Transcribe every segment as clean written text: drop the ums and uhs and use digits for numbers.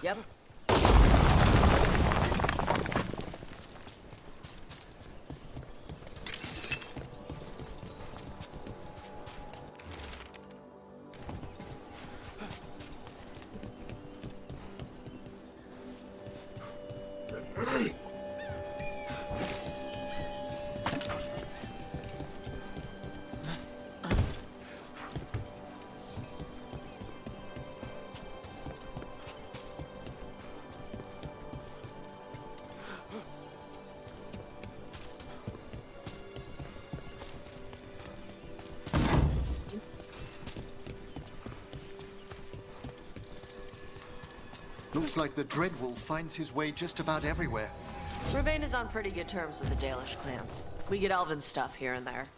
Yep. Looks like the Dreadwolf finds his way just about everywhere. Ravane is on pretty good terms with the Dalish clans. We get elven stuff here and there.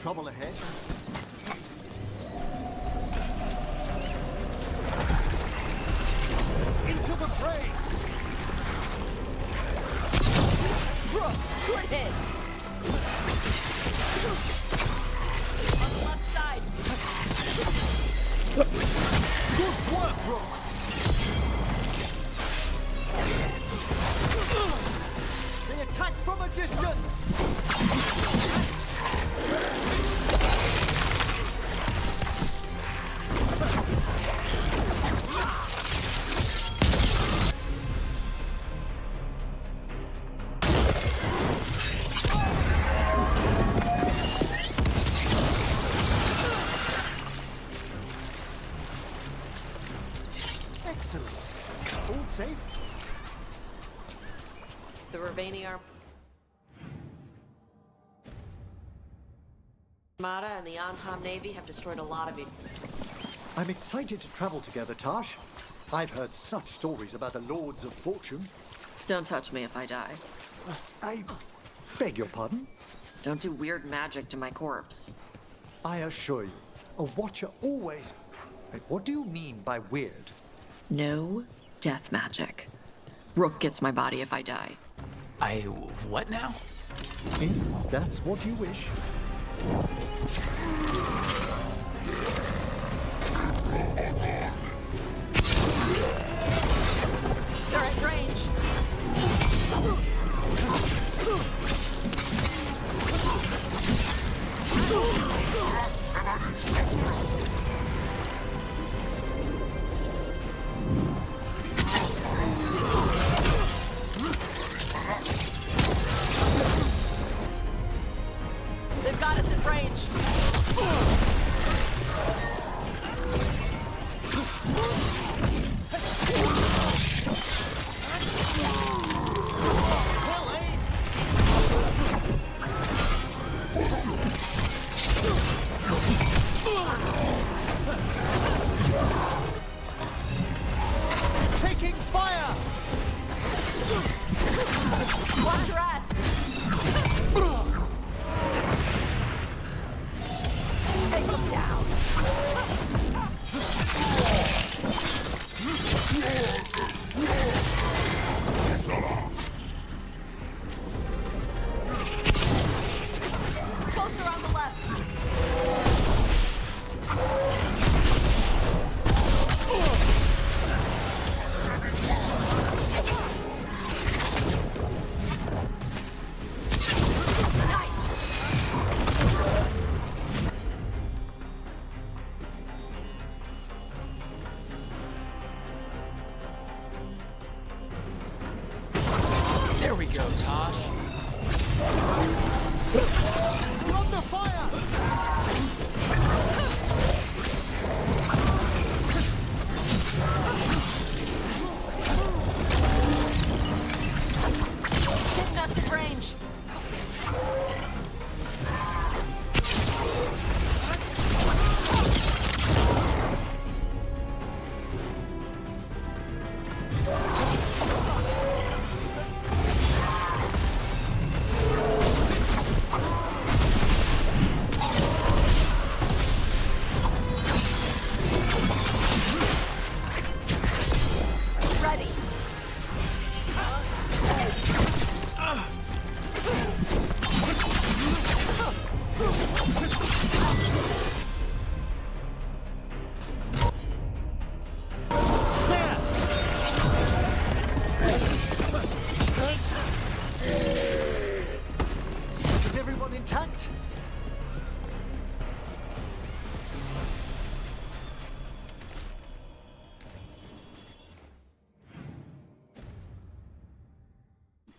Trouble ahead? Into the fray! Bro, good hit! On the left side! Good work, Brooke! They attack from a distance! Excellent. All safe? The Ravani Armada and the Antom Navy have destroyed a lot of it. I'm excited to travel together, Tash. I've heard such stories about the Lords of Fortune. Don't touch me if I die. I beg your pardon? Don't do weird magic to my corpse. I assure you, a watcher always... Wait, what do you mean by weird? No death magic. Rook gets my body if I die. What now? That's what you wish. They're at range. They've got us at range. Taking fire! Watch your ass. Take them down. Closer on the left. There we go, Tosh. We're under fire!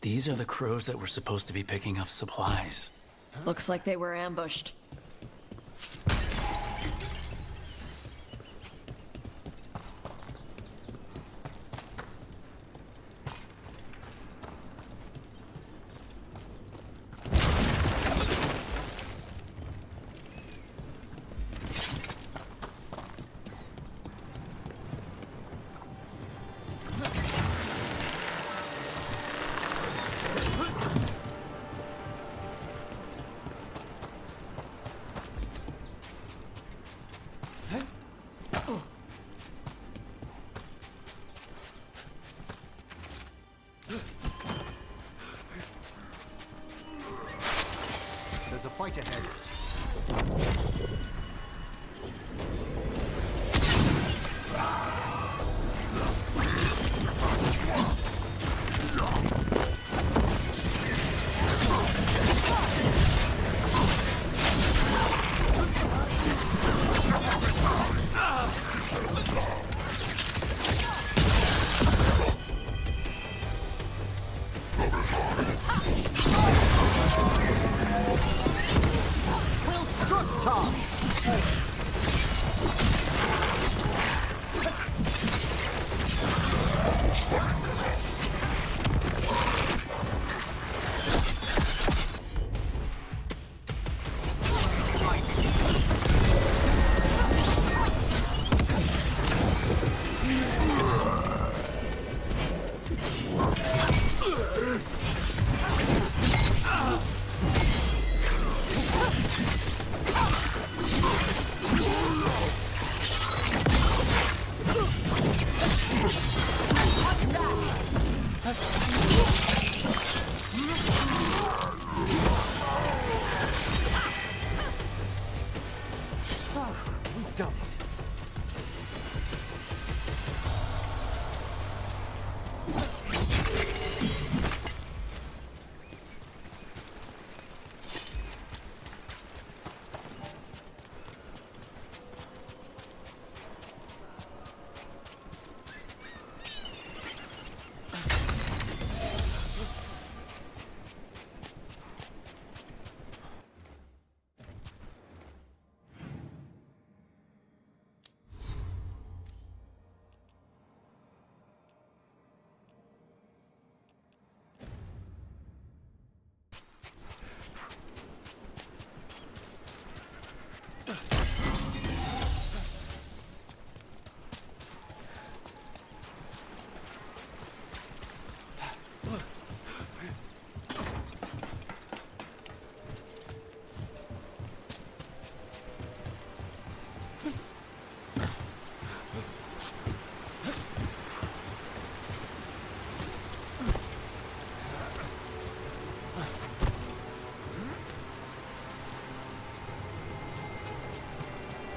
These are the crows that were supposed to be picking up supplies. Looks like they were ambushed. There's a fight ahead. Well struck, Tosh! We've done it.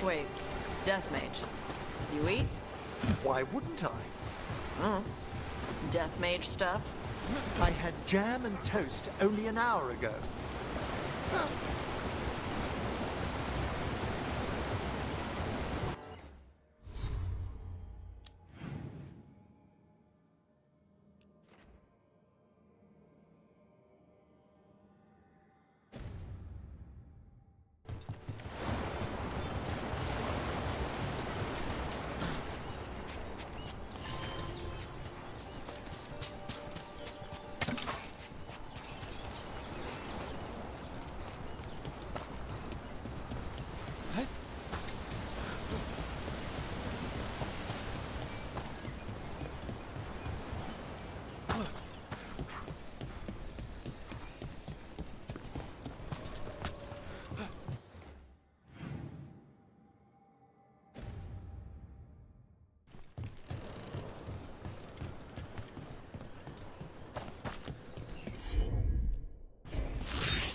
Wait, Death Mage. You eat? Why wouldn't I? Death Mage stuff? I had jam and toast only an hour ago.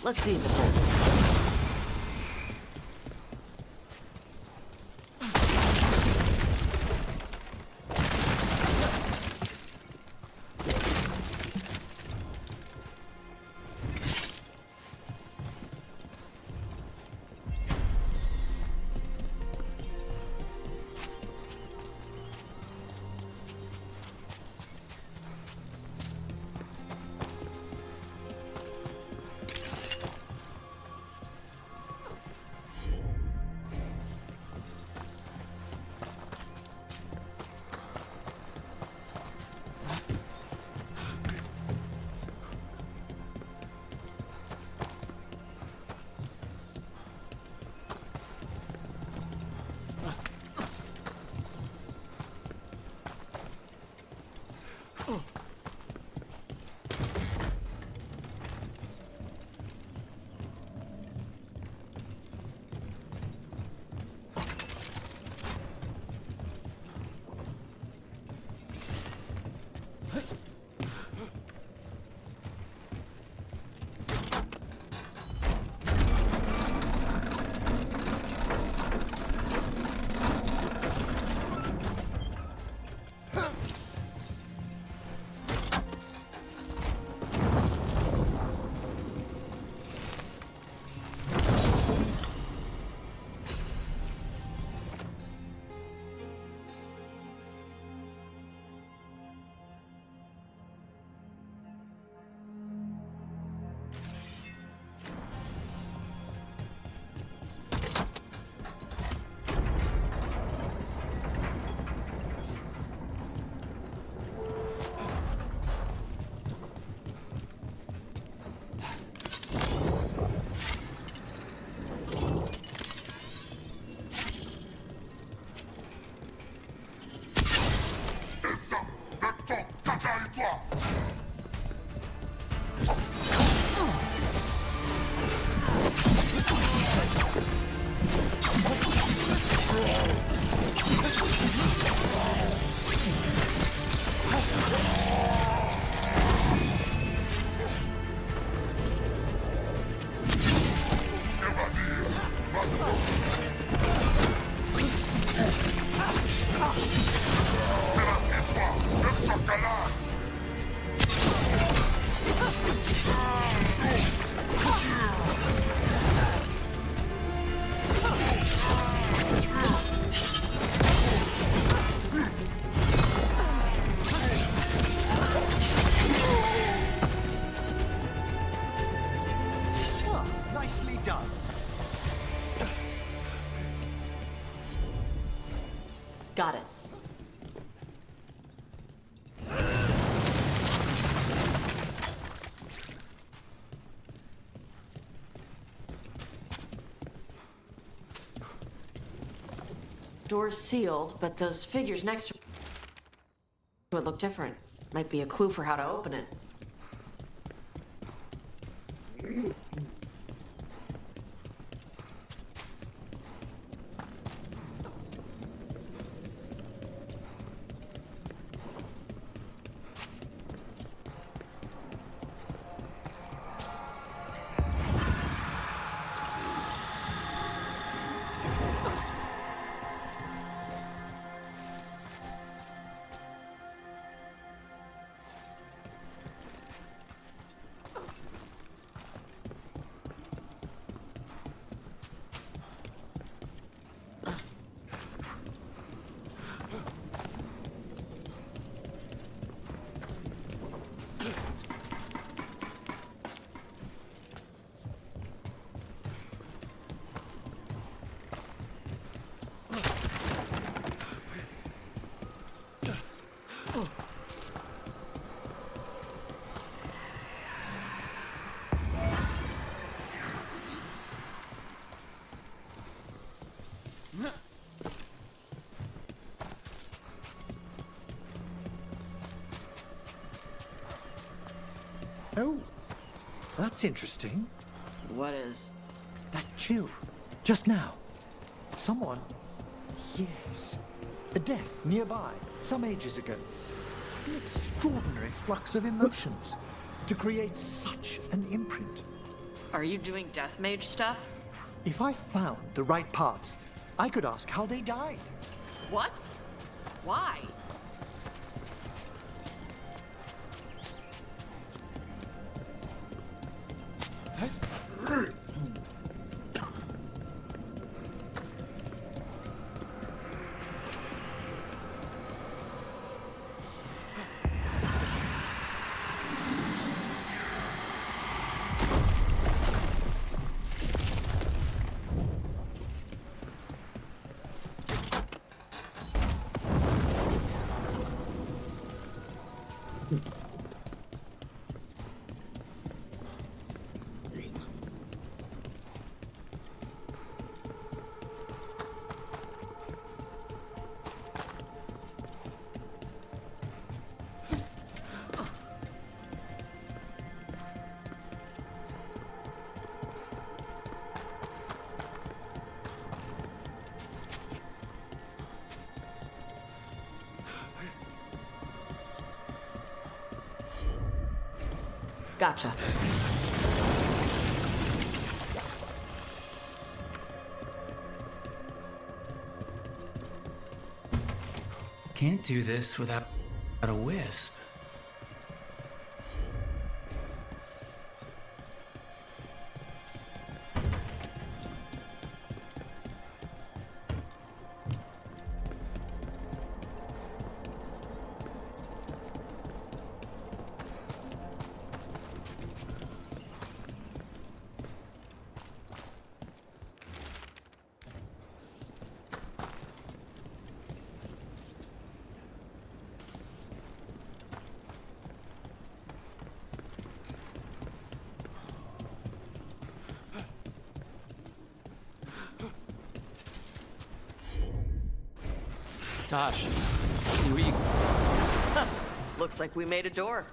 Let's see if it holds. Nicely done. Got it. Door's sealed, but those figures next to it look different. Might be a clue for how to open it. Oh, that's interesting. What is? That chill, just now. Someone, yes, a death nearby, some ages ago. An extraordinary flux of emotions to create such an imprint. Are you doing death mage stuff? If I found the right parts, I could ask how they died. What? Why? Gotcha. Can't do this without a wisp. Tosh, see what you... Looks like we made a door.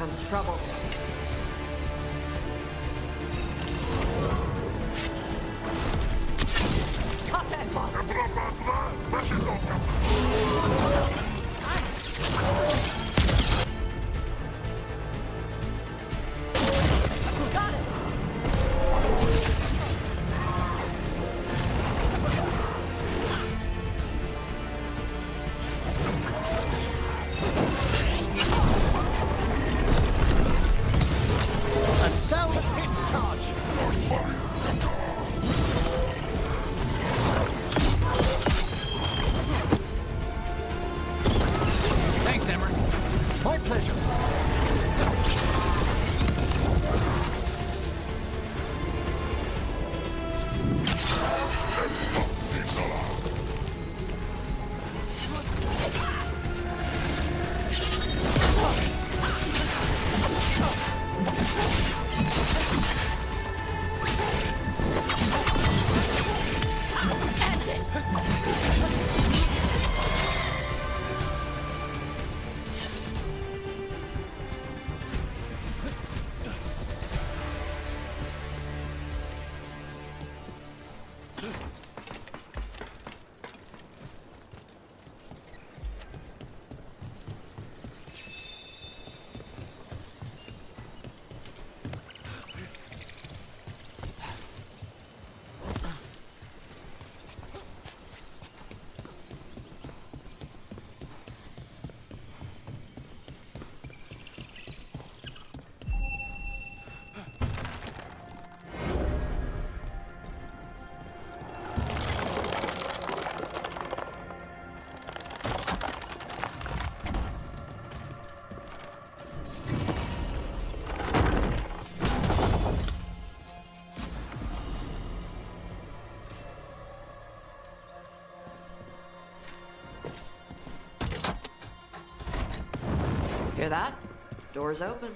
comes trouble. Contact, boss! Got it! A cell hit charge! Thanks, Emmer. My pleasure. Hear that? Door's open.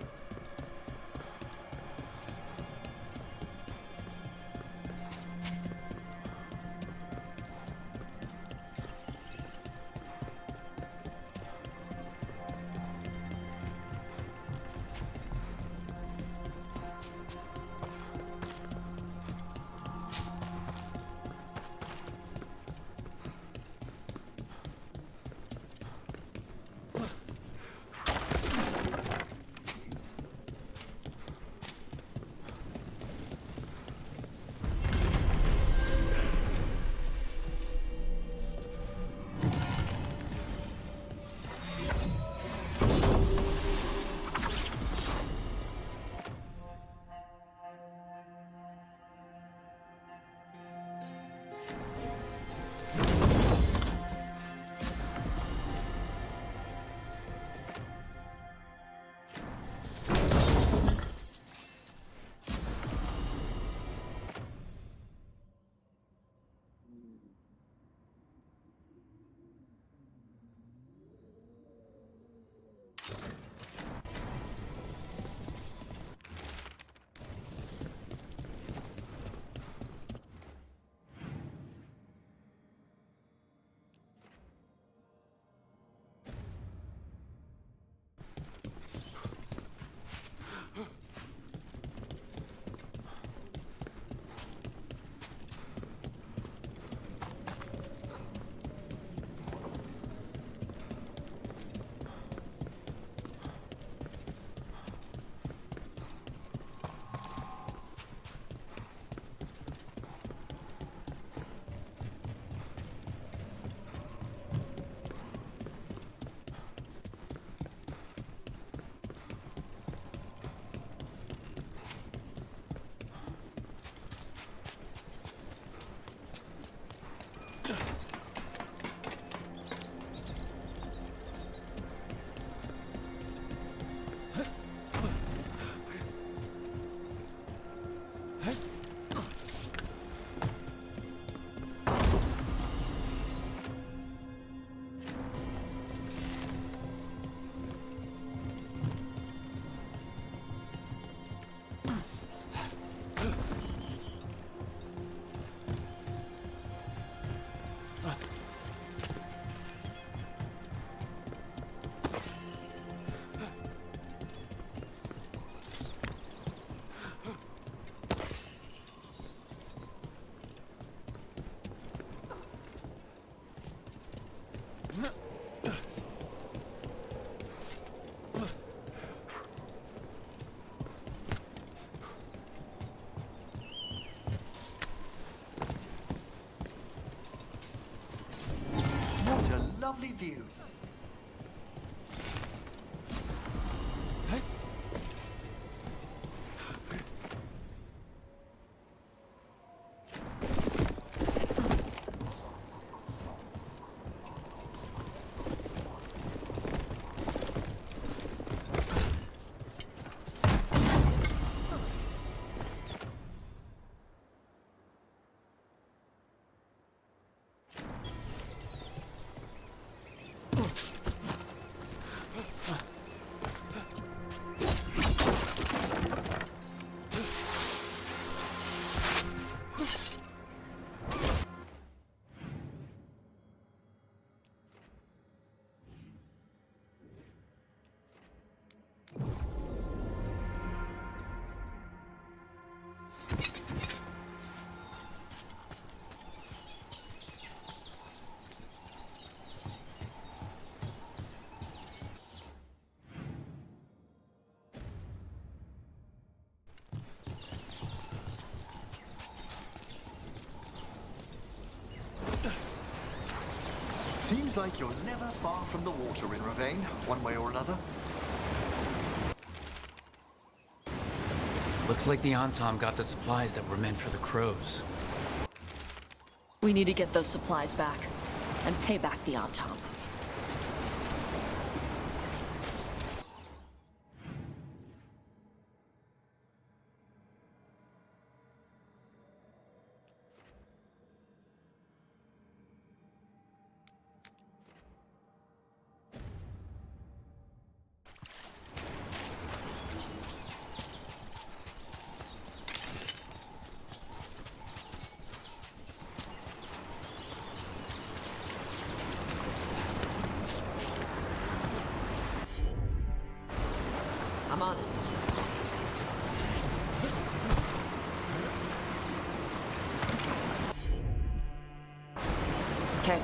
lovely view. Seems like you're never far from the water in Ravane, one way or another. Looks like the Antom got the supplies that were meant for the crows. We need to get those supplies back and pay back the Antom. I'm on it. Okay.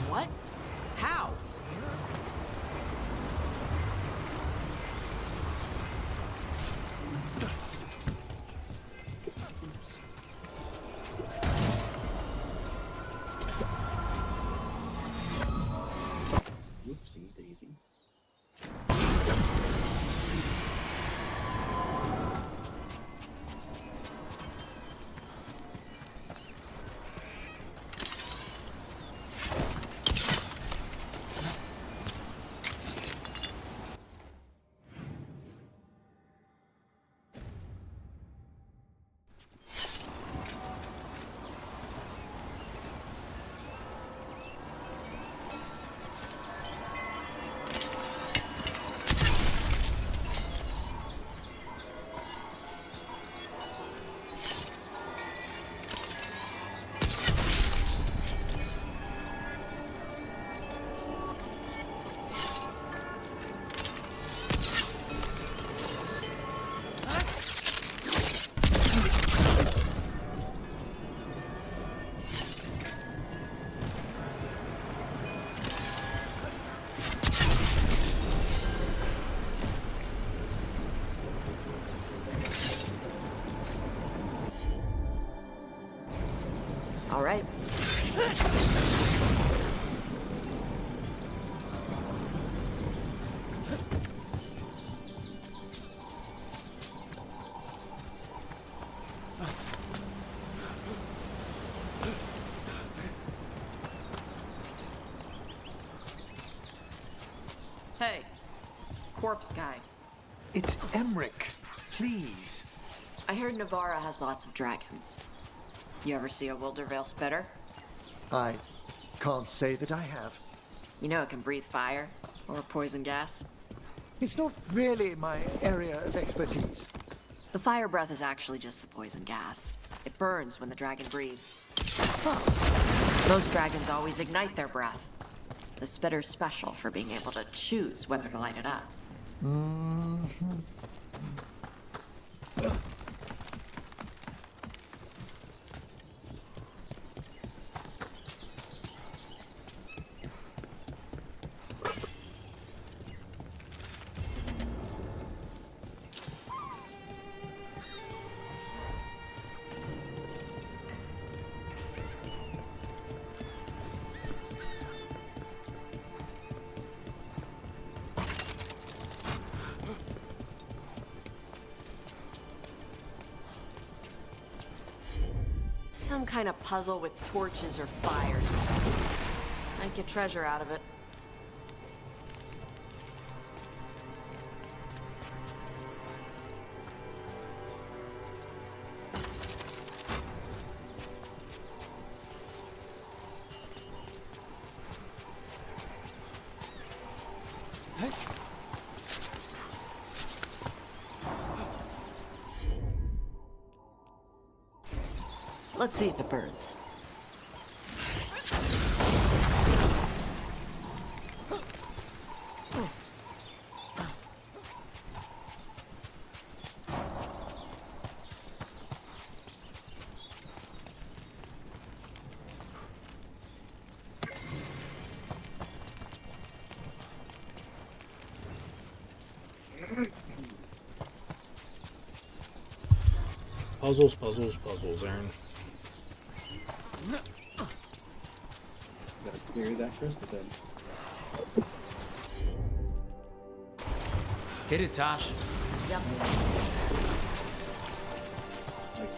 What? How? Whoopsie daisy. All right. Hey, corpse guy. It's Emmerich. Please. I heard Navarra has lots of dragons. You ever see a Wildervale spitter? I can't say that I have. You know it can breathe fire or poison gas. It's not really my area of expertise. The fire breath is actually just the poison gas. It burns when the dragon breathes. Most dragons always ignite their breath. The spitter's special for being able to choose whether to light it up. Some kind of puzzle with torches or fires. Might get treasure out of it. Let's see if it burns. Puzzles, puzzles, puzzles, Aaron. Gotta clear that first then. Hit it, Tosh. Yep. Like,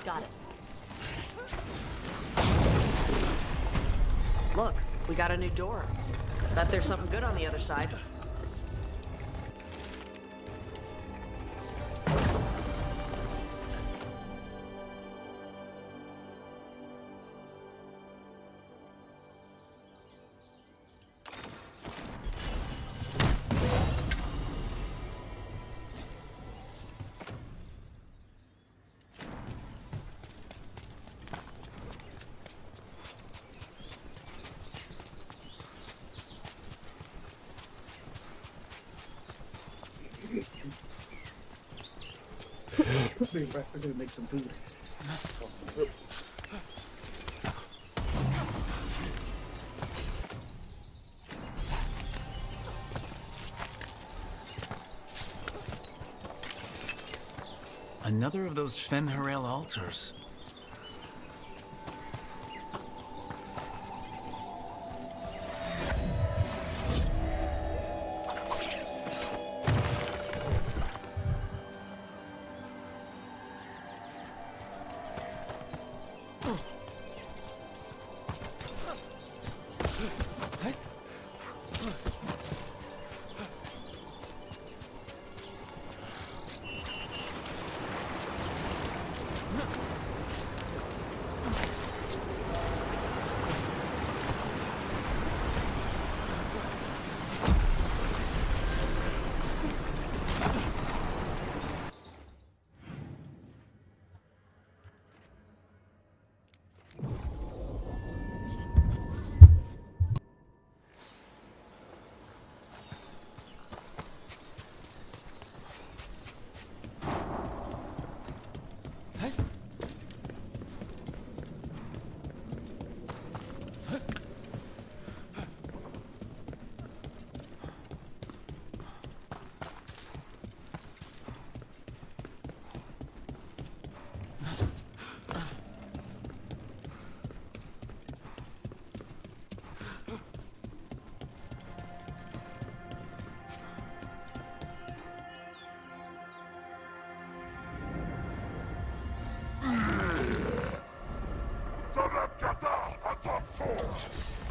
Got it. Look, we got a new door. Bet there's something good on the other side. we're gonna make some food. Another of those Fen'Harel altars.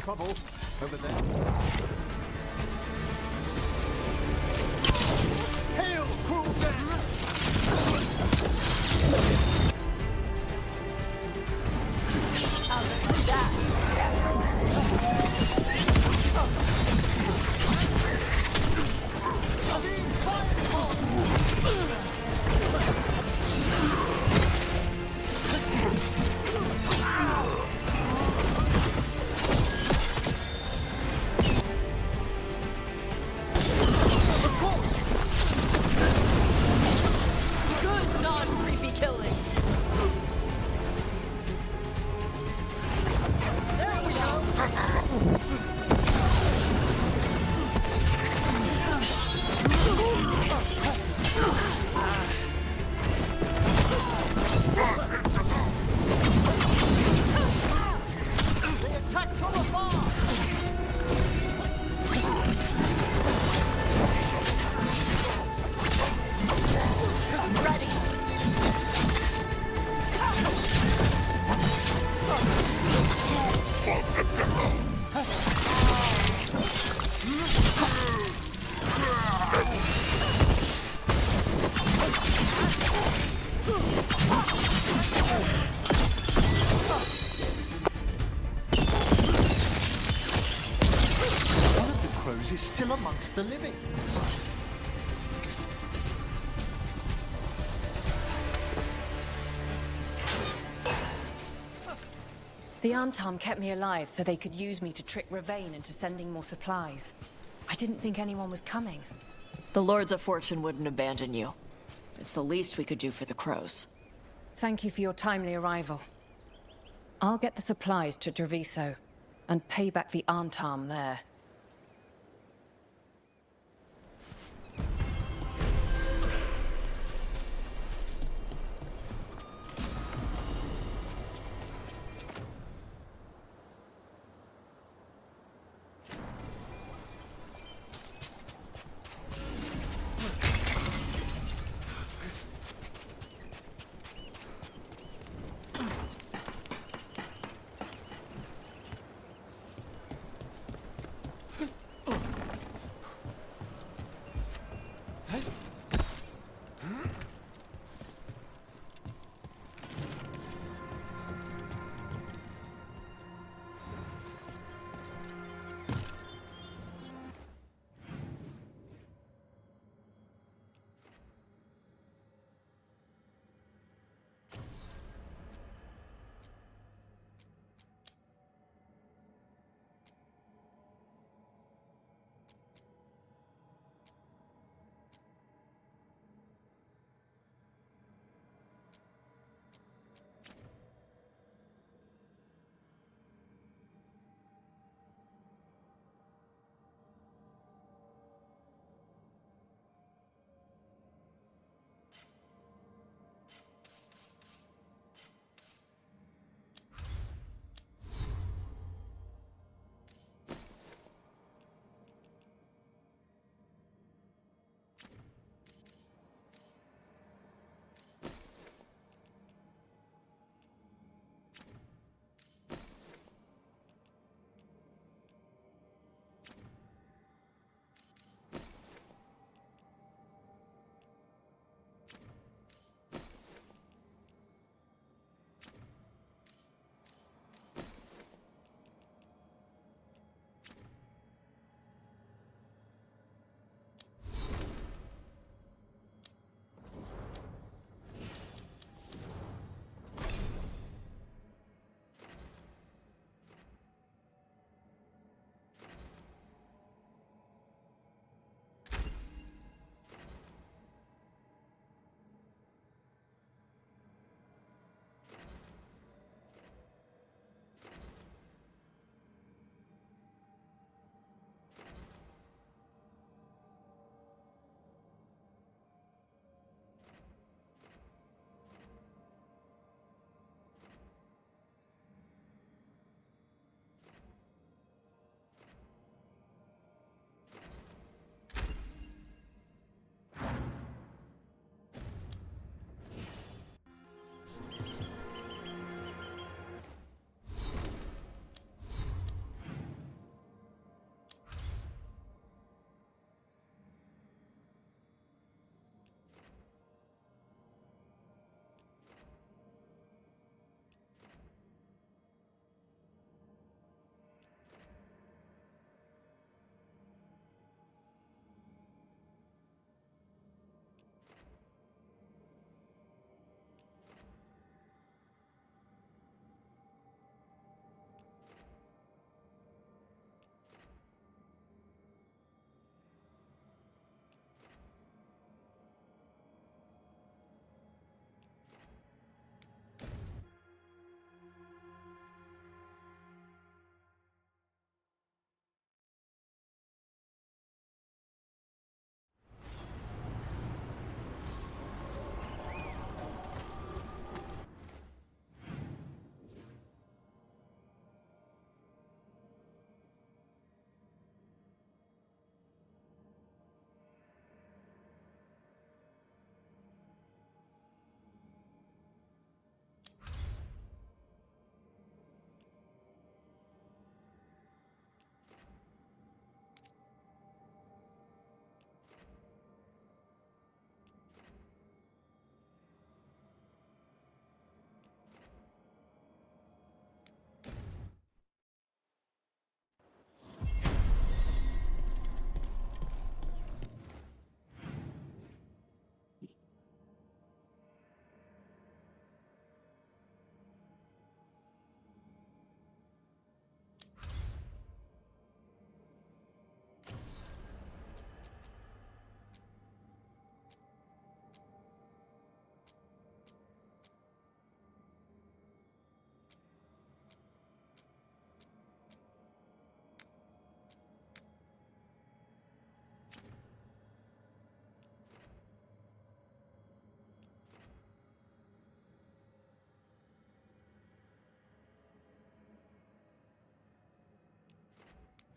Trouble over there. Hail, cruel man! Good non-creepy killing. There we go. still amongst the living. The Antam kept me alive so they could use me to trick Ravane into sending more supplies. I didn't think anyone was coming. The Lords of Fortune wouldn't abandon you. It's the least we could do for the crows. Thank you for your timely arrival. I'll get the supplies to Treviso and pay back the Antam there.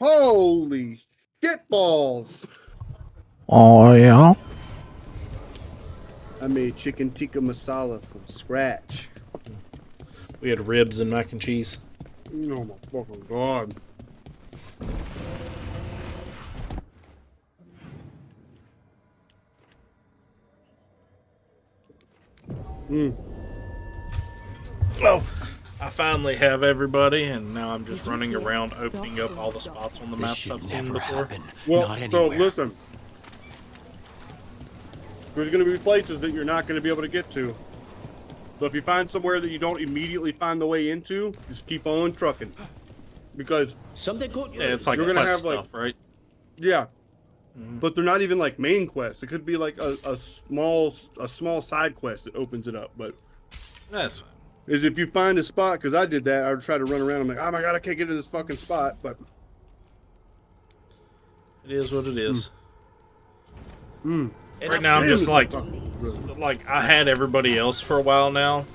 Holy shit balls! Oh yeah. I made chicken tikka masala from scratch. We had ribs and mac and cheese. Oh my fucking god. Well, I finally have everybody, and now I'm just running around opening up all the spots on the This maps should I've seen never before. happen. Well, Not so anywhere. listen. There's going to be places that you're not going to be able to get to. So if you find somewhere that you don't immediately find the way into, just keep on trucking. Because, Something good. Yeah, it's like You're gonna quest have, like- stuff, right? yeah. But they're not even like main quests. It could be like a small side quest that opens it up. But That's fine. is if you find a spot, because I did that, I would try to run around. I'm like, oh my god, I can't get to this fucking spot. But It is what it is. Mm. Right now, I'm just like Really. I had everybody else for a while now.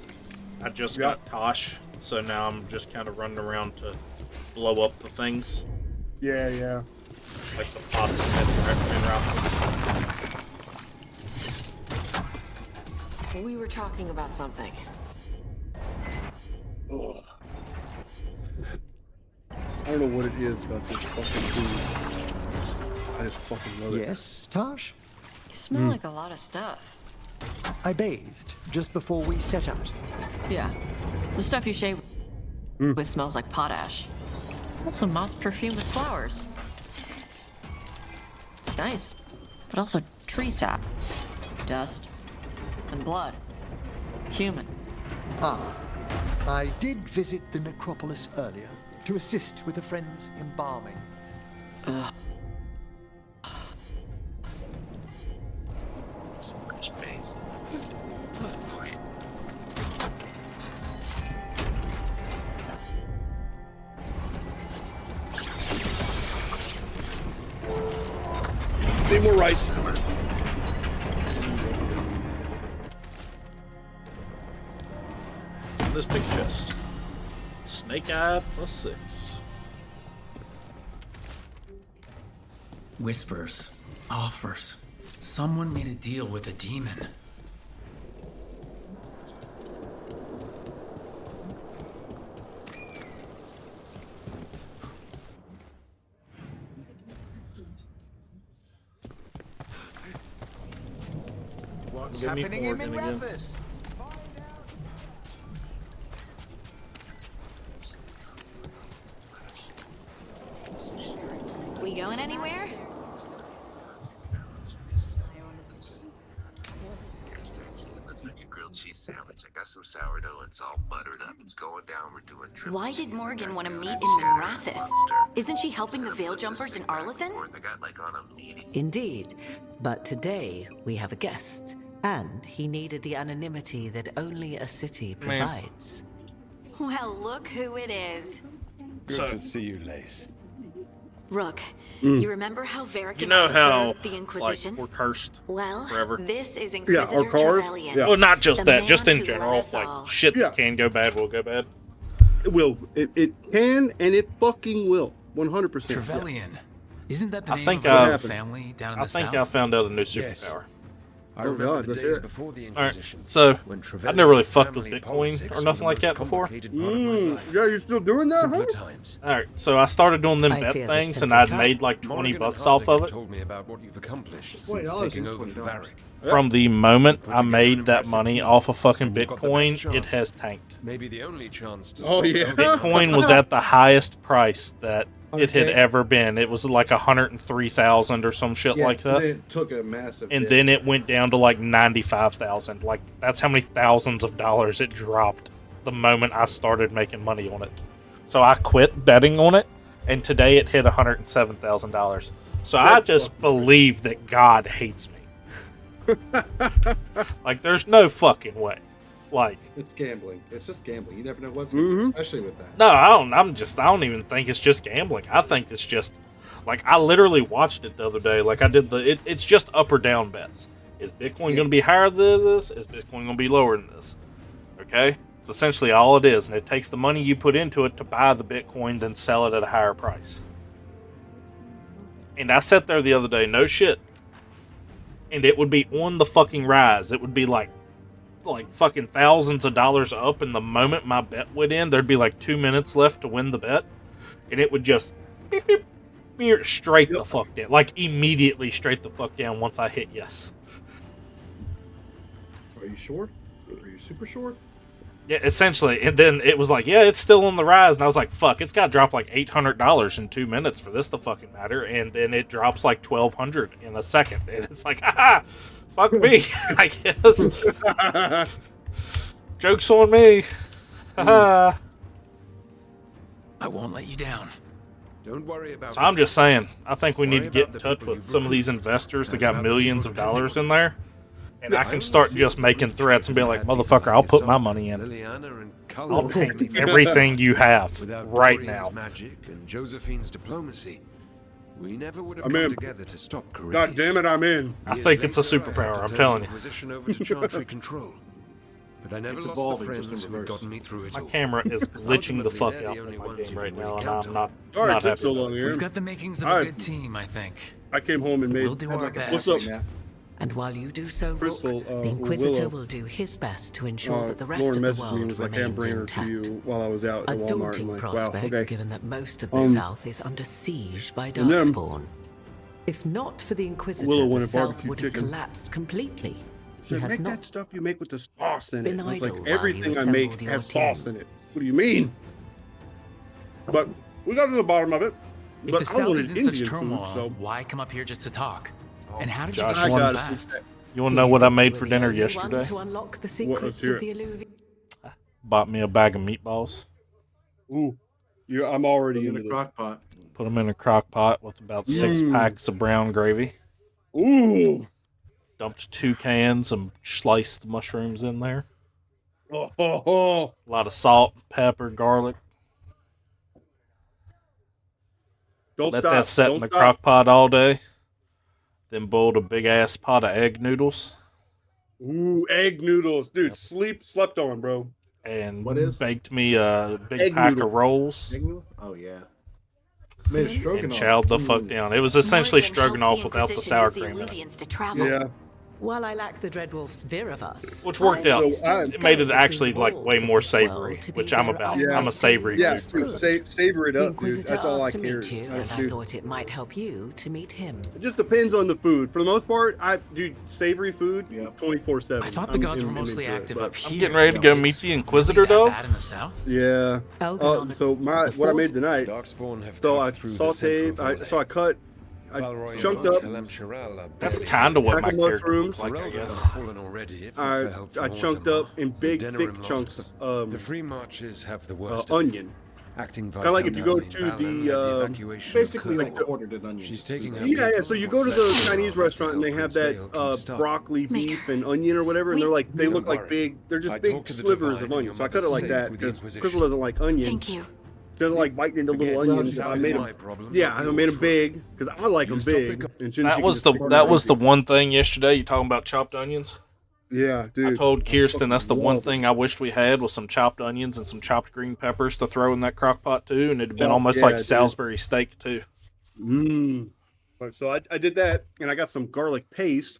I just got Tosh, so now I'm just kind of running around to blow up the things, Yeah. like the pots and rockets. We were talking about something. Ugh. I don't know what it is about this fucking food. I just fucking love it. Yes, Tash? You smell like a lot of stuff. I bathed just before we set out. Yeah. The stuff you shave with smells like potash. Also moss perfume with flowers. It's nice. But also tree sap. Dust. And blood. Human. I did visit the necropolis earlier to assist with a friend's embalming. Space. Need more rice. This big chest. Snake Eye +6. Whispers. Offers. Someone made a deal with a demon. What's Give me happening in Morgan again. Minrathous? We going anywhere? Let's make a grilled cheese sandwich. I got some sourdough. It's all buttered up. It's going down. We're doing triple Why cheese did and Morgan want to onion meet and in cheddar and Minrathous? lobster. Isn't she helping the Just Veil gonna flip Jumpers this in thing back and Arlathan? forth. I got like on a meeting. Indeed, but today we have a guest, and he needed the anonymity that only a city provides. Well, look who it is. Good So- to see you, Lace. Rook, you remember how Varric You and know I how, served the like, Inquisition? we're cursed Well, forever. this is Yeah, Inquisitor our cars. Trevelyan. Yeah. Well, not just The that, just man in who general. led us Like, all. shit Yeah. that can go bad will go bad. It will. It can and it fucking will. 100%. Trevelyan. Isn't that the I name think of I- our family down in I the think south? I found out a new Yes. superpower. I Oh, remember God, the let's days hear it. before the Alright, Inquisition. so when I've Trevelyan never really fucked with family Bitcoin politics or were nothing the like most that before. complicated part of my life. Yeah, you're still doing that, Simpler huh? times. Alright, so I started doing them I bet fear that things, and simpler I'd time. made like 20 Morgan and bucks off Harding of have it. told me about what you've accomplished since $20 taking is over $20. Varric. From the moment Put I together made an that impressive money team. off of fucking We've got the best Bitcoin, it chance. has tanked. Maybe the only chance to Oh, stop yeah. Bitcoin was at the highest price that it had Okay. ever been. It was like 103,000 or some shit Yeah, like that. It took a massive. And dip. then it went down to like 95,000. Like, that's how many thousands of dollars it dropped the moment I started making money on it. So I quit betting on it, and today it hit $107,000. So I just believe that God hates me. Like, there's no fucking way. Like, It's gambling. It's just gambling. You never know what's Mhm. especially with that. no, I don't even think it's just gambling. I think it's just, like, I literally watched it the other day. Like, I did it's just up or down bets. Is Bitcoin going to be higher than this? Is Bitcoin going to be lower than this? Okay? It's essentially all it is. And it takes the money you put into it to buy the Bitcoin, then sell it at a higher price. And I sat there the other day, no shit. And it would be on the fucking rise. It would be like fucking thousands of dollars up, and the moment my bet went in, there'd be like 2 minutes left to win the bet. And it would just beep, beep, beep, straight the fuck down. Like immediately straight the fuck down once I hit yes. Are you sure? Are you super sure? Yeah, essentially. And then it was like, yeah, it's still on the rise. And I was like, fuck, it's got to drop like $800 in 2 minutes for this to fucking matter. And then it drops like $1,200 in a second. And it's like, haha, fuck me, I guess. Joke's on me. Haha. I won't let you down. Don't worry about So I'm just saying, I think we need to get in touch with some of these investors that got millions of dollars in there. And I can start just making threats and being like, motherfucker, I'll put my money in. I'll paint everything you have right now. Magic and Josephine's diplomacy. We never would have I'm come in. together to stop Corypheus. God damn it, I'm in. I think it's a superpower, I'm telling you. Over to Chantry control. But I never It's lost the evolving, friends just in who had reverse. gotten me through it My all. camera is glitching the fuck Ultimately, out they're the in only my ones game you right can now, really and count I'm on. Sorry it not took happy so about long it. here. We've got the makings of Alright. a good team, I think. I came home and made. We'll do our best. What's up? Yeah. And while you do so, Rook, Crystal, the Inquisitor Willow. will do his best to ensure that the rest Lauren of the messaged me and world was like, "Hey, I'm remains bringing her to intact. you while I was out A at Walmart." daunting I'm like, prospect, wow, okay. given that most of the Um, South is under siege by and then- Darkspawn. If not for the Inquisitor, Willow the wanted South barbecue would have chicken. collapsed completely. She He said, has make not that stuff you make with the sauce in it. been I was idle like, while you everything I make assembled your has sauce team. in it. What do you mean? But we got to the bottom of it. If But the I South wanted is in Indian such food, turmoil, so why come up here just to talk? And how did Josh, you get I here so got it. fast? You want to know what I made You for were the dinner only one yesterday? to unlock the let's secrets hear of the it. Illuvian. Bought me a bag of meatballs. Ooh, I'm already In into a this. crock pot. Put them in a crock pot with about 6 packs of brown gravy. Ooh. Dumped 2 cans of sliced mushrooms in there. Oh, oh, oh. A lot of salt, pepper, garlic. Don't Let stop. that set Don't in the stop. crock pot all day. Then boiled a big ass pot of egg noodles. Ooh, egg noodles, dude. Slept on, bro. And What is? baked me a big Egg pack noodle. of rolls. Egg noodles? Oh yeah. Made a And stroganoff. chowed the fuck down. It was essentially Morgan, stroganoff help without the Inquisition sour use cream in it. Illuvians to travel. Yeah. While I lack the Dreadwolf's Viravus, Which worked I out. used to So, It made it scout actually between like walls way of more this savory, world to be which I'm where about. I Yeah. I'm a savory Yeah, most dude. dude, good. savor it The up, dude. Inquisitor That's all I asked to care. meet you, and I Dude. thought it might help you to meet him. It just depends on the food. For the most part, I do savory food Yep. 24/7. I thought the gods were mostly active up I'm here. getting ready to go meet It's the Inquisitor, really that though. bad in the South? Yeah. Algernon, So what I Force- made tonight. Darkspawn have So cut I through the sauteed. central I Valroy chunked and up. Kalam Shiral are That's barely kind of what Pack my of character mushrooms. looked like, I Ferelden guess. have fallen already, if not for help I from chunked Orzammar. up in big, The thick Denerim lost chunks. the Free Marches have the worst of it. Onion. Acting Kinda like if you go Viscount to Adeline the, led evacuation Basically, of like Kurland. ordered an onion. She's taking her Yeah, people so you and go to what's the left of Chinese her restaurant and they to have help that Prince Vale keep stock. broccoli, Wait. beef, and onion or whatever, and they're like they Don't look like worry. big. They're just I big talked to the slivers divine of and onion. your So I cut it mother's like safe that with the because Inquisition. Crystal doesn't like onions. Thank you. Doesn't like biting into little Again, onions. that I is made my them. problem, Yeah, not I yours, made them Rook. big because I like them You stop big. pick up- And she That can was just the pick them that up was the easy. one thing yesterday. You talking about chopped onions? Yeah, dude. I told Kirsten that's the one love it. thing I wished we had was some chopped onions and some chopped green peppers to throw in that crock pot too, and it'd have been Oh, almost yeah, like dude. Salisbury steak too. So I did that, and I got some garlic paste.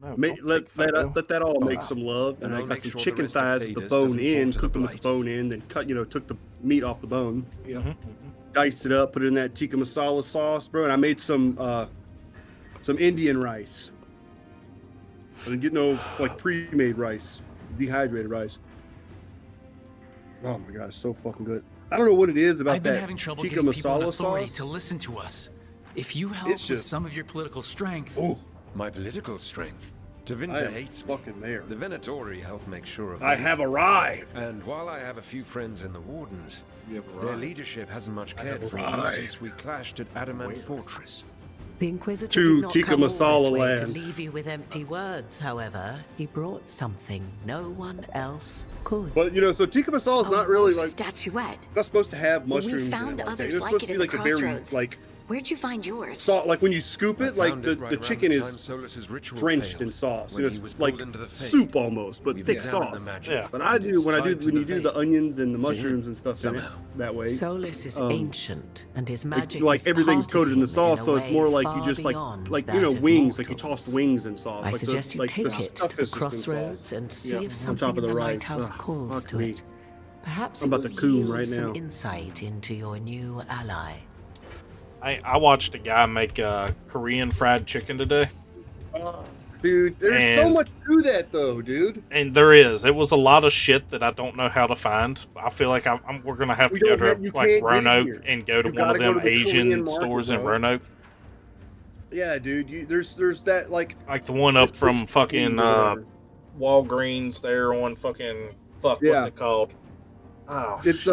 No, Let that all make some love, and And I I'll got make some sure the chicken rest of thighs with the Thedas bone doesn't fall in, to the cooked them with the blight. bone in, then took the meat off the bone, Yeah. diced it up, put it in that tikka masala sauce, bro, and I made some Indian rice. I didn't get no like pre-made rice, dehydrated rice. Oh my god, it's so fucking good. I don't know what it is about I've been that having trouble tikka getting people in masala authority sauce. to listen to us. If you help It's with just- some of your political strength, Oh, My political strength. I Tevinter am hates me. fucking there. The Venatori help make sure of I that. have arrived. And while I have a few friends in the Wardens, You have their arrived. leadership hasn't much cared have for me arrived. since we clashed at Adamant Fortress. The Inquisitor To did not tikka come all this masala way to land. leave you with empty words, however. He brought something no one else could. But so tikka masala is not really like statuette. not supposed to have We mushrooms. found in it like that. others It's like supposed it to at be like the a very crossroads. like Where'd you find yours? Salt, like when you scoop I it, like found the, it right the around chicken the is time Solus's ritual drenched in failed, sauce. when You know, he was it's like pulled into the Fae. soup almost, but We've thick examined the sauce. magic, Yeah. But I and do it's when I tied to do the vein. onions and the To mushrooms him, and stuff in it somehow. that way. Solus is Um, ancient, and his magic like is everything's part of coated in the him sauce, a so it's way more like you far just like beyond you that know of wings, like you mortals. tossed wings in sauce. I like suggest you like take the it to stuff the is just in crossroads sauce. and see Yeah, if on top something of in the rice. lighthouse Ugh, calls fuck to me. it. Perhaps I'm it about will to coom yield right some now. insight into your new ally. I watched a guy make Korean fried chicken today. Dude, there's so And- much to that though, dude. And there is. It was a lot of shit that I don't know how to find. I feel like we're gonna have to We go don't to have- you like can't get it Roanoke here. and go to You one of gotta go them to the Asian Korean market, stores in bro. Roanoke, Yeah, dude. There's that like like the one up It's from just fucking whatever. Walgreens there on fucking what's Yeah. it called? Oh, it's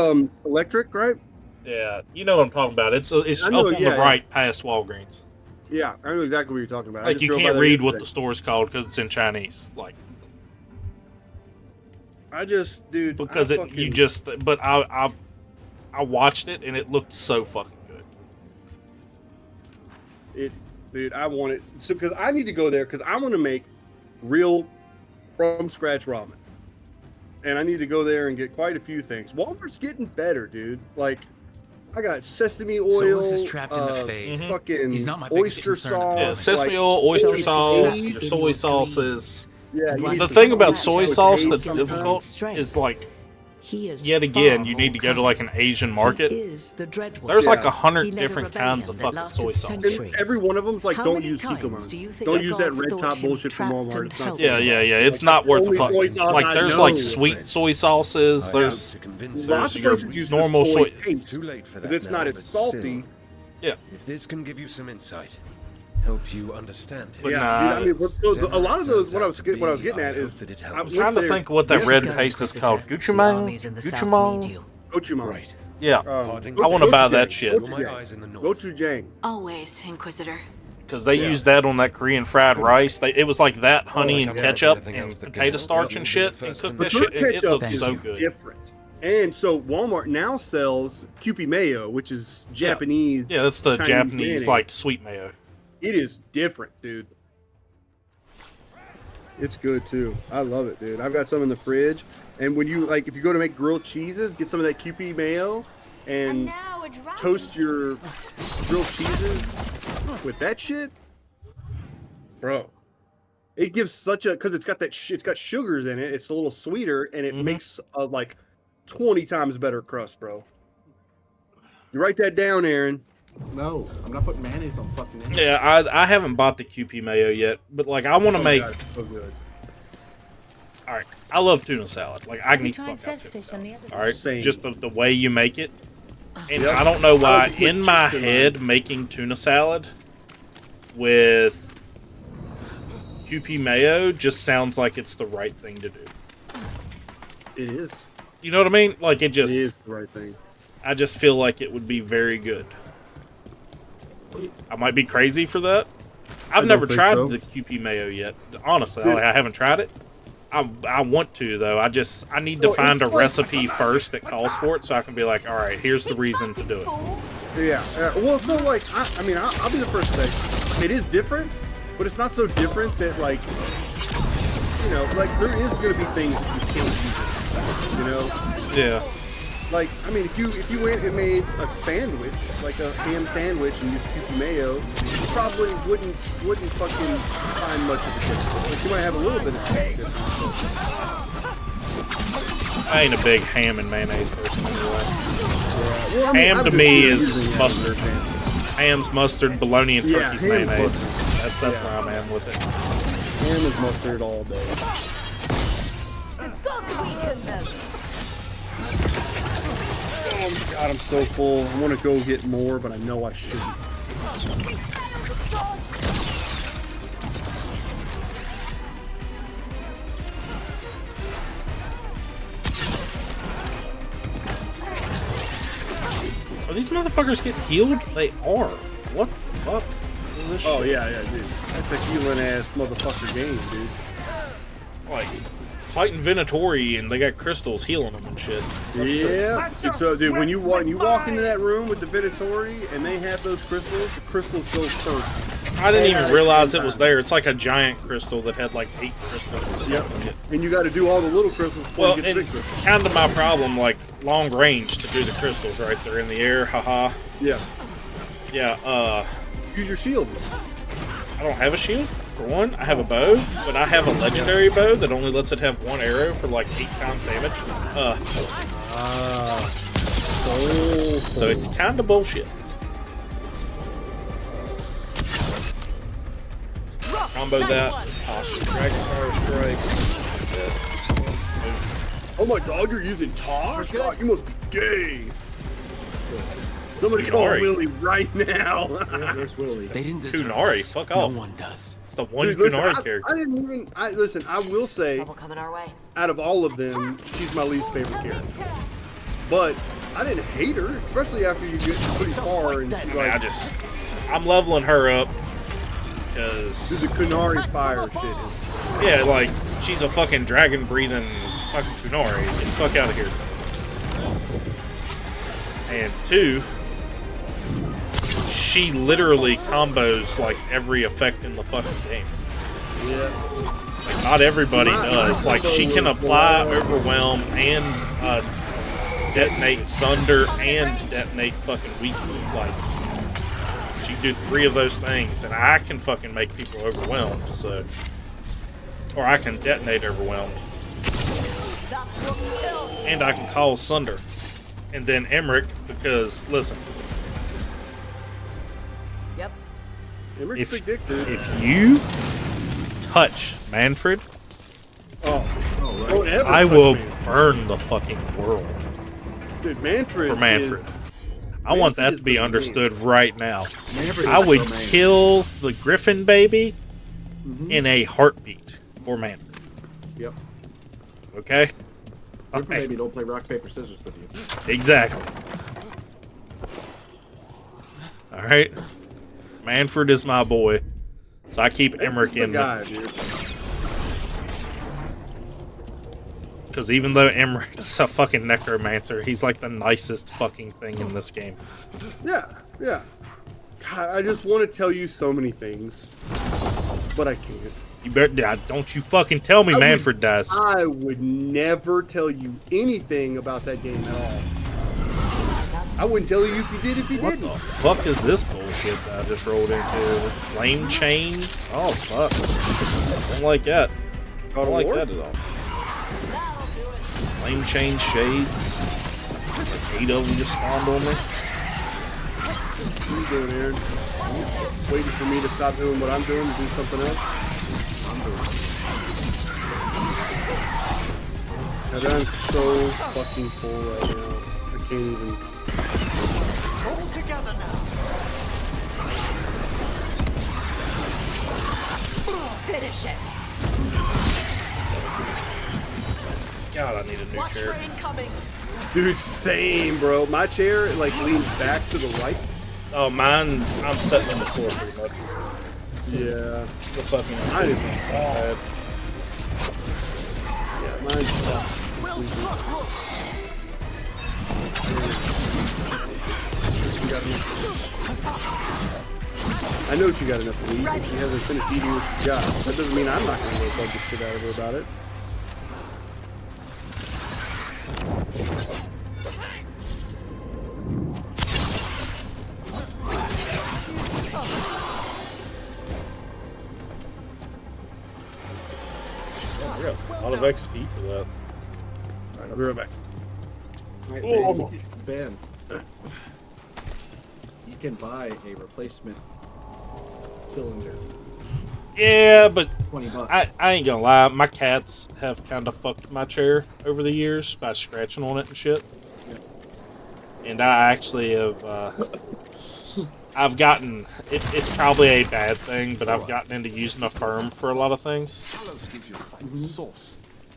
electric, right? yeah, you know what I'm talking about. It's I know, up on yeah, the yeah. right past Walgreens. Yeah, I know exactly what you're talking about. I Like just you drove by can't there read what the yesterday. store's called because it's in Chinese. Like Dude, because I you fucking- just. But I watched it and it looked so fucking good. Dude, I want it. So, because I need to go there because I want to make real from scratch ramen, and I need to go there and get quite a few things. Walmart's getting better, dude. Like, I got sesame oil. Solus is trapped in the Fade. Fucking He's not my biggest oyster concern at the sauce. Yeah, moment. sesame like, oil, oyster Solus is sauce, trapped your in soy your sauces. Yeah, you And need The some thing salt about with soy haze sauce or that's something. difficult Strength. is like He is yet again far you need more to go to cunning. like an Asian market. He is the Dreadwolf. There's like Yeah. 100 He led a different kinds of rebellion that fucking soy lasted sauce. centuries. And every one of them's like, How don't many use times Kikkoman. do you think Don't the use that gods red thought top him bullshit from trapped Walmart. and It's not helpless? Yeah, yeah, yeah. It's Like, not worth the only fuck. soy sauce Like I there's know. like sweet soy sauces. I There's hope to convince Lots her of your places use normal this soy- soy It's paste. too late for If that it's now, not, but it's salty. still, yeah. if this can give you some insight, help you understand it. But Yeah, nah, dude, I mean, it's- so a lot of those. What I was getting at is, that it I helps. I'm went trying to there think what that red yesterday. paste is called. The Gucci armies in the south need Mang. you. Gochujang. Right. Yeah, Pardon? I want to buy that Gochujang. shit You're my Gochujang. eyes in the north. Gochujang. Always, Inquisitor. because they Yeah. used that on that Korean fried rice. It was like that, honey like and I'm ketchup anything and else that can potato help starch you and be shit, the and first cooked to that know. shit. It Ketchup looked is so good. different. And so Walmart now sells Kewpie mayo, which is Japanese. Yeah, that's the Chinese Japanese mayonnaise. like sweet mayo. It is different, dude. It's good too. I love it, dude. I've got some in the fridge. And when you if you go to make grilled cheeses, get some of that Kewpie mayo and toast your grilled cheeses with that shit, bro. It gives such a because it's got it's got sugars in it. It's a little sweeter and it makes a like 20 times better crust, bro. You write that down, Aaron. No, I'm not putting mayonnaise on fucking anything. Yeah, I haven't bought the Kewpie mayo yet, but like I want to make. God, it's so good. All right, I love tuna salad. Like I can eat the tried fuck out of cess tuna fish on the other salad. All right, Same. just the way you make it, and Yep. I don't know I why like to put in my chips in head making tuna salad with Kewpie mayo just sounds like it's the right thing to do. It is. You know what I mean? Like it just. It is the right thing. I just feel like it would be very good. I might be crazy for that. I've don't never think tried so. the Kewpie mayo yet. Honestly, Yeah. I haven't tried it. I want to though. I need to Well, find a it's like- recipe first that calls for it, so I can be like, all right, here's the reason to do it. Yeah. Well, so like, I mean, I'll be the first to say it is different, but it's not so different that like, you know, like there is gonna be things that you can't use. You know, Yeah. like I mean, if you went and made a sandwich, like a ham sandwich, and used Kewpie mayo, you probably wouldn't fucking find much of a difference. Like you might have a little bit of taste difference. I ain't a big ham and mayonnaise person anyway. Well, I mean, Ham I'm to just me using is it as mustard. an example. Ham's mustard, bologna, and Yeah, turkey's ham is mayonnaise. mustard. That's Yeah. where I'm at with it. Ham is mustard all day. Oh my god, I'm so full. I want to go get more, but I know I shouldn't. Are these motherfuckers getting healed? They are. What the fuck is this Oh shit? yeah, dude. That's a healing ass motherfucker game, dude. Like, fighting Venatori, and they got crystals healing them and shit. Yeah. And so, dude, when you walk into that room with the Venatori and they have those crystals, the crystals go first. I didn't even realize it was there. It's like a giant crystal that had like 8 crystals. Yep. And you got to do all the little crystals before Well, you get the big it's crystals. kind of my problem, like long range to do the crystals, right? They're in the air, haha. Yeah. Yeah, Use your shield. I don't have a shield, for one. I have a bow, but I have a legendary bow that only lets it have 1 arrow for like 8 times damage. So it's kind of bullshit. Combo that. Dragon Fire Strike. Oh my god, you're using Tosh? God, you must be gay. Somebody call Kunari. Willie right now. Yeah, there's Willie. They didn't deserve Kunari, this. fuck No off. one does. It's the one Dude, listen, Kunari I character. didn't even. Listen. I will say, Trouble coming our way. out of all of them, she's my least favorite character. But I didn't hate her, especially after you get pretty far and she's like, I'm leveling her up dude, because the Kunari fire shit is. yeah, like she's a fucking dragon breathing fucking Kunari. Get the fuck out of here. And 2, she literally combos like every effect in the fucking game. Yeah. Like, not everybody does. Like she can apply overwhelm and detonate sunder and detonate fucking weaken. Like she can do 3 of those things, and I can fucking make people overwhelmed. So, or I can detonate overwhelmed, and I can cause sunder, and then Emmerich because listen. Yep. Emmerich's big dick, dude. If you touch Manfred, Don't ever I touch will Manfred. burn the fucking world Dude, Manfred. for Manfred. Is, I want that Manfred to be is the understood right now. Manfred I is would the man. kill the Griffin baby in a heartbeat for Manfred. Yep. Okay? Good for Okay. maybe don't play rock, paper, scissors with you. Exactly. Alright? Manfred is my boy. So I keep Emmerich in guy, me. dude. Because even though Emmerich is a fucking necromancer, he's like the nicest fucking thing in this game. Yeah, yeah. God, I just want to tell you so many things, but I can't. You better, don't you fucking tell me Manfred dies. I would never tell you anything about that game at all. I wouldn't tell you if you did if you What didn't. the fuck is this bullshit that I just rolled into? Flame chains? Oh fuck. Don't like that. Don't like that at all. Flame chain shades. Like 8 of them just spawned on me. What are you doing, Aaron? Waiting for me to stop doing what I'm doing to do something else? God, I'm so fucking full right now. I can't even. All together now. Finish it. God, I need a new chair. Dude, same, bro. My chair like leans back to the right. Oh, mine, I'm sitting on the floor pretty much. Yeah. The fucking I this didn't- one's not bad. Yeah, mine's I know she got enough to eat, but she hasn't finished eating what she got. That doesn't mean I'm not going to go bug the shit out of her about it. Yeah, we got a lot of XP for that. Alright, I'll be right back. Right, Oh. Ben, you can buy a replacement cylinder. Yeah, but $20. I ain't gonna lie, my cats have kind of fucked my chair over the years by scratching on it and shit. And I actually have, I've gotten, it's probably a bad thing, but I've gotten into using a firm for a lot of things.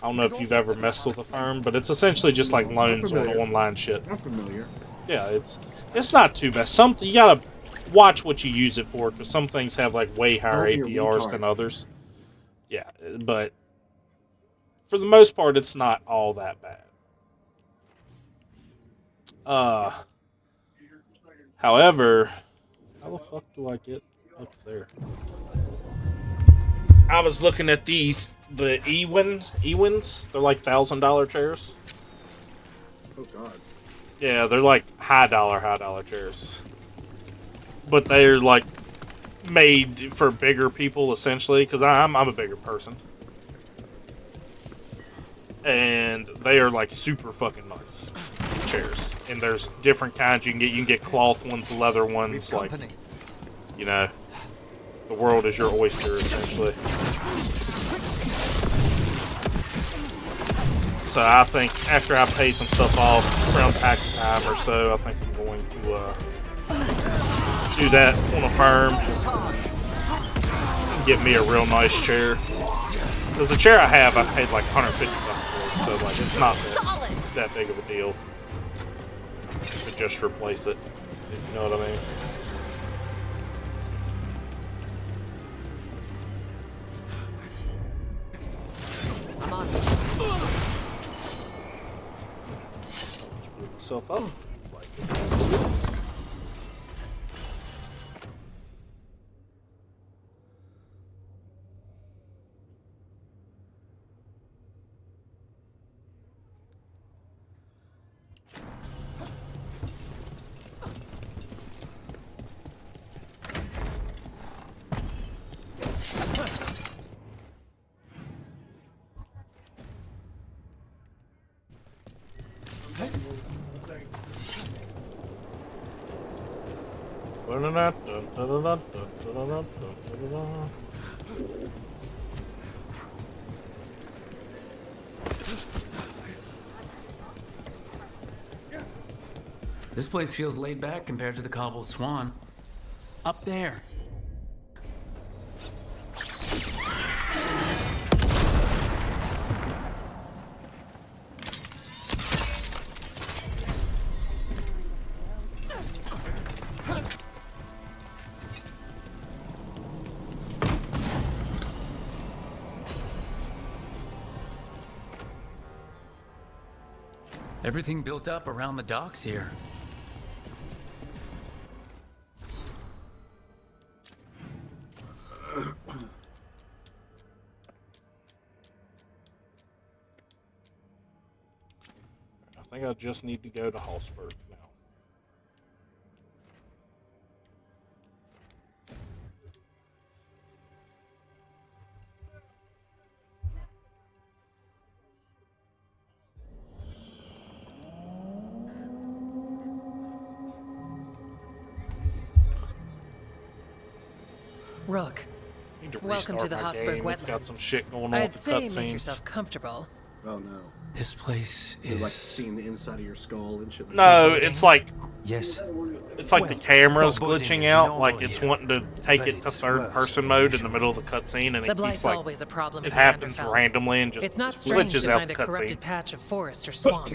I don't know if you've ever messed with a firm, but it's essentially just like loans on online shit. I'm familiar. Yeah, it's not too bad. You gotta watch what you use it for, because some things have like way higher Don't be a APRs retard. than others. Yeah, but for the most part, it's not all that bad. However, how the fuck do I get up there? I was looking at these, the Ewins. They're like $1,000 chairs. Oh god. Yeah, they're like high dollar chairs. But they're like made for bigger people essentially, because I'm a bigger person. And they are like super fucking nice chairs. And there's different kinds you can get. You can get cloth ones, leather ones, like, you know, the world is your oyster essentially. So I think after I pay some stuff off around tax time or so, I think I'm going to do that on a firm. Get me a real nice chair. Because the chair I have, I paid like $150 for, so like it's not that big of a deal to just replace it. You know what I mean? I'm on. Myself up. This place feels laid back compared to the Cobbled Swan. Up there. Everything built up around the docks here. I think I just need to go to Hallsburg now. Rook, Need to welcome to restart the my Hallsburg game. It's got wetlands. some shit going on I'd with the say make cutscenes. yourself comfortable. Oh no. This place It's like is... seeing the inside of your skull and shit like No, that. it's like Yes. it's like the Well, camera's foreboding glitching is out, normal like it's here, wanting to take but it to it's third worse person than mode in the usual. middle of the cutscene, and The it blight's keeps like always a problem it in happens Vanderfels. randomly and just It's not strange glitches to out find the a corrupted cutscene. patch of forest or swamp.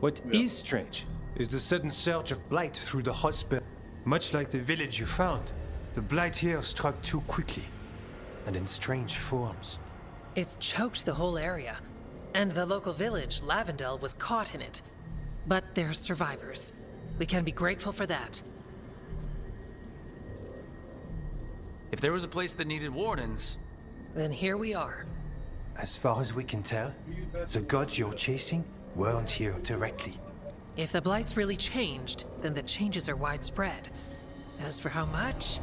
What is strange is the sudden surge of blight through the hospital. Much like the village you found, the blight here struck too quickly, and in strange forms. It's choked the whole area, and the local village, Lavendel, was caught in it. But they're survivors. We can be grateful for that. If there was a place that needed wardens... Then here we are. As far as we can tell, the gods you're chasing weren't here directly. If the blight's really changed, then the changes are widespread. As for how much,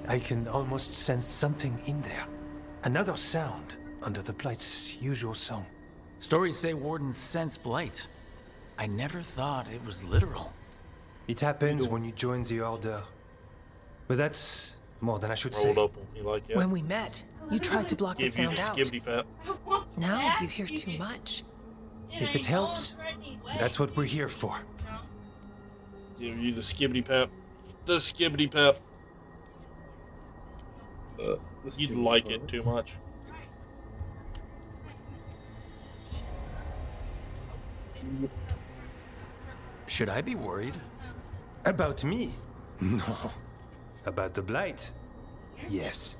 I can almost sense something in there. Another sound under the blight's usual song. Stories say wardens sense blight. I never thought it was literal. It happens when you join the Order. But that's more than I should Rolled say. up on me like that. when we met, you tried to block the Give you sound the out. skibbity pep. Now you hear too much. If it helps, that's what we're here for. Give you the skibbity pep. The skibbity pep. You'd like it too much. Should I be worried? About me? No. About the blight? Yes.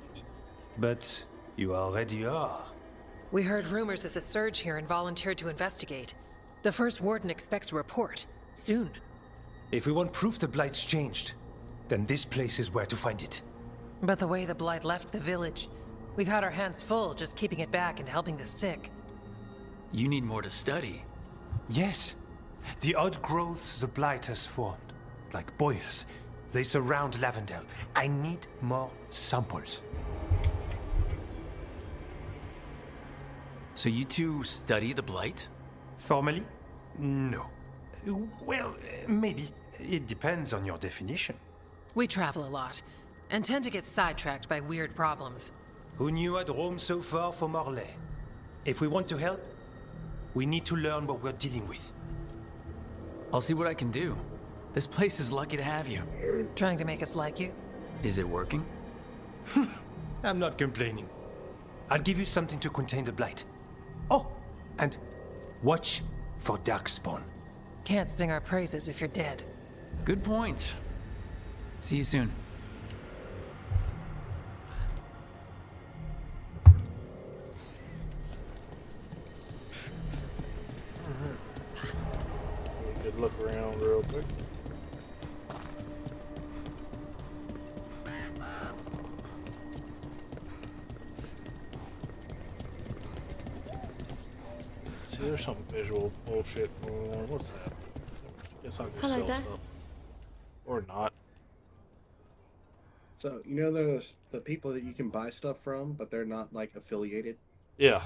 But you already are. We heard rumors of the surge here and volunteered to investigate. The first warden expects a report. Soon. If we want proof the Blight's changed, then this place is where to find it. But the way the Blight left the village, we've had our hands full just keeping it back and helping the sick. You need more to study. Yes. The odd growths the Blight has formed, like boils, they surround Lavendel. I need more samples. So you two study the Blight? Formally? No. Well, maybe. It depends on your definition. We travel a lot, and tend to get sidetracked by weird problems. Who knew I'd roam so far for Morlaix? If we want to help, we need to learn what we're dealing with. I'll see what I can do. This place is lucky to have you. Trying to make us like you? Is it working? I'm not complaining. I'll give you something to contain the Blight. Oh, and watch for Darkspawn. Can't sing our praises if you're dead. Good point. See you soon. Good look around real quick. See, there's some visual bullshit going on. What's that? Guess I'll go Hello sell there. stuff. Or not. So, you know those the people that you can buy stuff from, but they're not like affiliated? Yeah.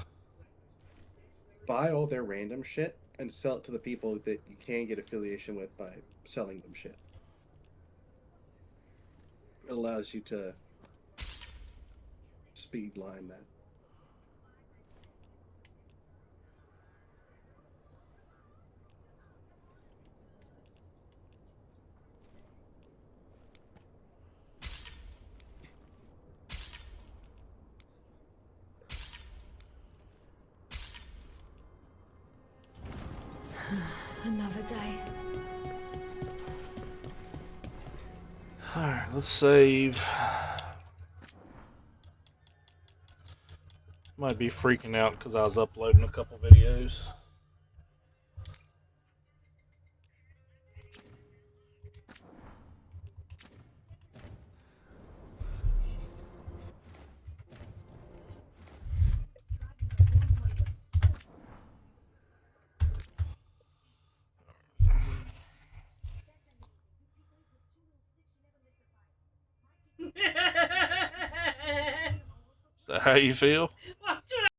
Buy all their random shit and sell it to the people that you can get affiliation with by selling them shit. It allows you to speed line that. Another day. Alright, let's save. Might be freaking out because I was uploading a couple videos. Is that how you feel?